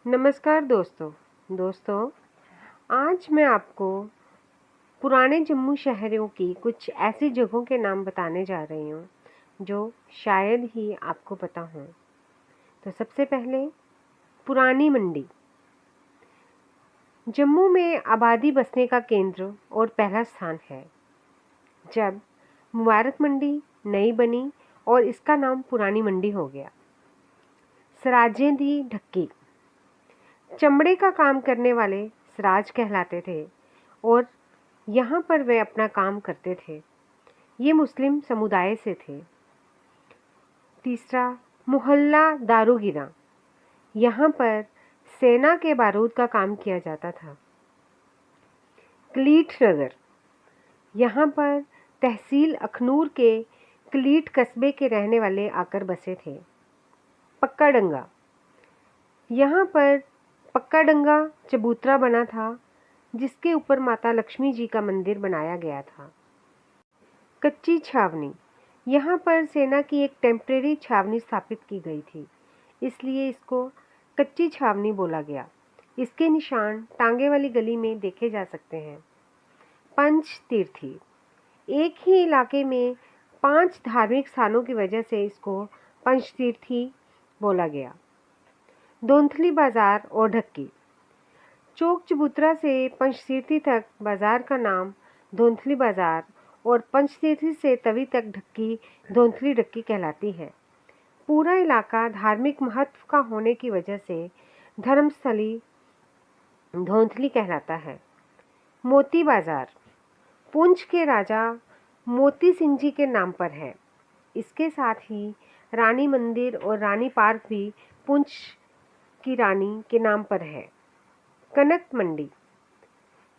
नमस्कार दोस्तों। आज मैं आपको पुराने जम्मू शहरों की कुछ ऐसी जगहों के नाम बताने जा रही हूँ जो शायद ही आपको पता हो। तो सबसे पहले पुरानी मंडी। जम्मू में आबादी बसने का केंद्र और पहला स्थान है। जब मुबारक मंडी नई बनी और इसका नाम पुरानी मंडी हो गया। सराजेंदी ढक्की। चमड़े का काम करने वाले सराज कहलाते थे और यहाँ पर वे अपना काम करते थे। ये मुस्लिम समुदाय से थे। तीसरा, मोहल्ला दारूगिरा। यहाँ पर सेना के बारूद का काम किया जाता था। कलीट नगर। यहाँ पर तहसील अखनूर के कलीट कस्बे के रहने वाले आकर बसे थे। पक्का डंगा। यहाँ पर पक्का डंगा चबूतरा बना था जिसके ऊपर माता लक्ष्मी जी का मंदिर बनाया गया था। कच्ची छावनी। यहाँ पर सेना की एक टेम्परेरी छावनी स्थापित की गई थी, इसलिए इसको कच्ची छावनी बोला गया। इसके निशान टांगे वाली गली में देखे जा सकते हैं। पंच तीर्थी। एक ही इलाके में 5 धार्मिक स्थानों की वजह से इसको पंचतीर्थी बोला गया। धोंथली बाजार और ढक्की। चौक चबूतरा से पंचतीर्थी तक बाजार का नाम धोंथली बाजार और पंचतीर्थी से तवी तक ढक्की धोंथली ढक्की कहलाती है। पूरा इलाका धार्मिक महत्व का होने की वजह से धर्मस्थली धोंथली कहलाता है। मोती बाजार पुंछ के राजा मोती सिंह जी के नाम पर है। इसके साथ ही रानी मंदिर और रानी पार्क भी पुंछ की रानी के नाम पर है। कनक मंडी।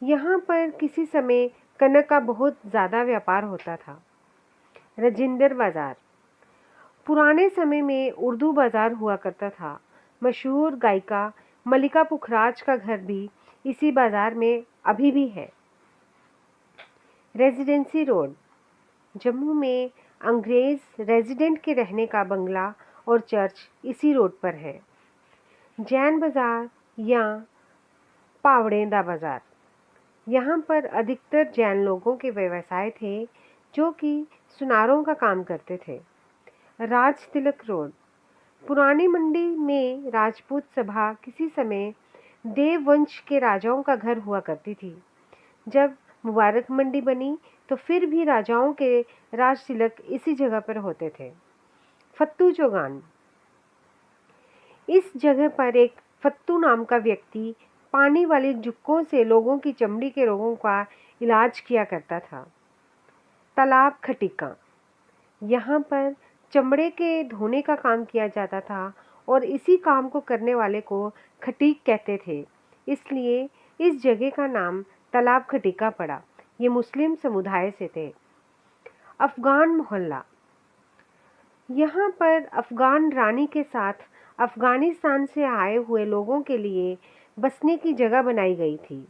यहाँ पर किसी समय कनक का बहुत ज़्यादा व्यापार होता था। राजेंद्र बाजार। पुराने समय में उर्दू बाजार हुआ करता था। मशहूर गायिका मलिका पुखराज का घर भी इसी बाजार में अभी भी है। Residency road. जम्मू में अंग्रेज़ रेजिडेंट के रहने का बंगला और चर्च इसी रोड पर है। जैन बाजार या पावड़ेंदा बाजार। यहाँ पर अधिकतर जैन लोगों के व्यवसाय थे जो कि सुनारों का काम करते थे। राज तिलक रोड। पुरानी मंडी में राजपूत सभा किसी समय देव वंश के राजाओं का घर हुआ करती थी। जब मुबारक मंडी बनी तो फिर भी राजाओं के राज तिलक इसी जगह पर होते थे। फत्तू चौगान। इस जगह पर एक फत्तू नाम का व्यक्ति पानी वाली जुक्कों से लोगों की चमड़ी के रोगों का इलाज किया करता था। तालाब खटीका। यहाँ पर चमड़े के धोने का काम किया जाता था और इसी काम को करने वाले को खटीक कहते थे, इसलिए इस जगह का नाम तालाब खटीका पड़ा। ये मुस्लिम समुदाय से थे। अफगान मोहल्ला। यहाँ पर अफगान रानी के साथ अफगानिस्तान से आए हुए लोगों के लिए बसने की जगह बनाई गई थी।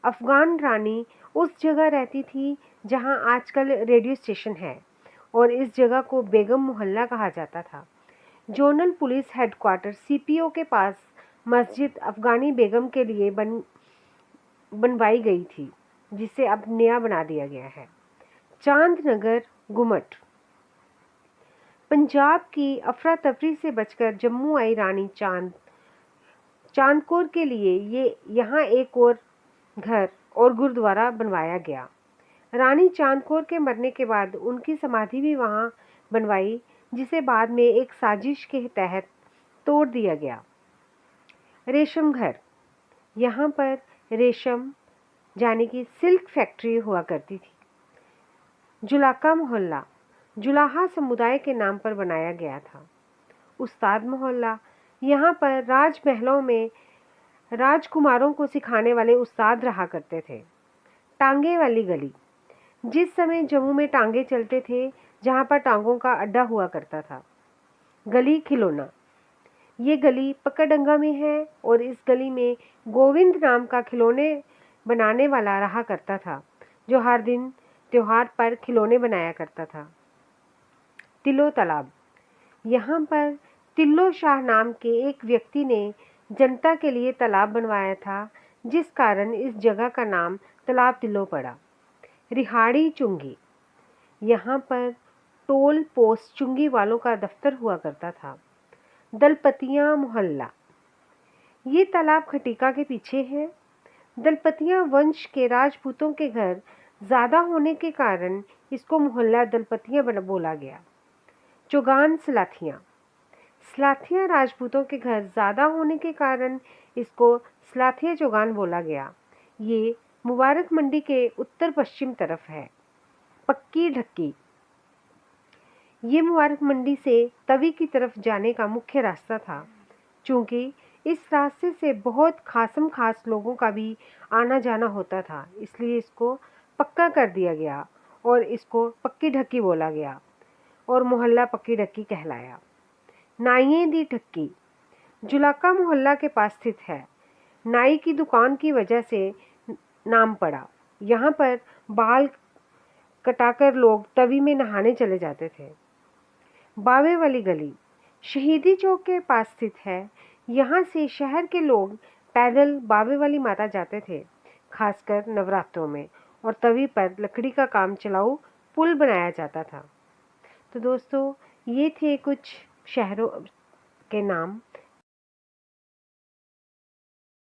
अफगान रानी उस जगह रहती थी जहाँ आजकल रेडियो स्टेशन है और इस जगह को बेगम मोहल्ला कहा जाता था। जोनल पुलिस हेडक्वार्टर सीपीओ के पास मस्जिद अफगानी बेगम के लिए बनवाई गई थी, जिसे अब नया बना दिया गया है। चांदनगर गुमट। पंजाब की अफरा तफरी से बचकर जम्मू आई रानी चांदकौर के लिए यहाँ एक और घर और गुरुद्वारा बनवाया गया। रानी चांदकौर के मरने के बाद उनकी समाधि भी वहाँ बनवाई, जिसे बाद में एक साजिश के तहत तोड़ दिया गया। रेशम घर। यहाँ पर रेशम यानी कि सिल्क फैक्ट्री हुआ करती थी। जुलाका मोहल्ला जुलाहा समुदाय के नाम पर बनाया गया था। उस्ताद मोहल्ला। यहाँ पर राजमहलों में राजकुमारों को सिखाने वाले उस्ताद रहा करते थे। टांगे वाली गली। जिस समय जम्मू में टांगे चलते थे, जहाँ पर टांगों का अड्डा हुआ करता था। गली खिलौना। ये गली पक्काडंगा में है और इस गली में गोविंद नाम का खिलौने बनाने वाला रहा करता था, जो हर दिन त्योहार पर खिलौने बनाया करता था। तिलो तालाब। यहाँ पर तिल्लो शाह नाम के एक व्यक्ति ने जनता के लिए तालाब बनवाया था, जिस कारण इस जगह का नाम तालाब तिल्लो पड़ा। रिहाड़ी चुंगी, यहाँ पर टोल पोस्ट चुंगी वालों का दफ्तर हुआ करता था। दलपतिया मोहल्ला, ये तालाब खटीका के पीछे है। दलपतिया वंश के राजपूतों के घर ज़्यादा होने के कारण इसको मोहल्ला दलपतिया बोला गया। चौगान सलाथियाँ, सलाथिया राजपूतों के घर ज़्यादा होने के कारण इसको सलाथिया चौगान बोला गया। ये मुबारक मंडी के उत्तर पश्चिम तरफ है। पक्की ढक्की, ये मुबारक मंडी से तवी की तरफ जाने का मुख्य रास्ता था। चूँकि इस रास्ते से बहुत खासम खास लोगों का भी आना जाना होता था, इसलिए इसको पक्का कर दिया गया और इसको पक्की ढक्की बोला गया और मोहल्ला पक्की ढक्की कहलाया। नाइये दी ढक्की, जुलाका मोहल्ला के पास स्थित है। नाई की दुकान की वजह से नाम पड़ा। यहाँ पर बाल कटाकर लोग तवी में नहाने चले जाते थे। बावे वाली गली शहीदी चौक के पास स्थित है। यहाँ से शहर के लोग पैदल बावे वाली माता जाते थे, खासकर नवरात्रों में, और तवी पर लकड़ी का काम चलाऊ पुल बनाया जाता था। तो दोस्तों, ये थे कुछ शहरों के नाम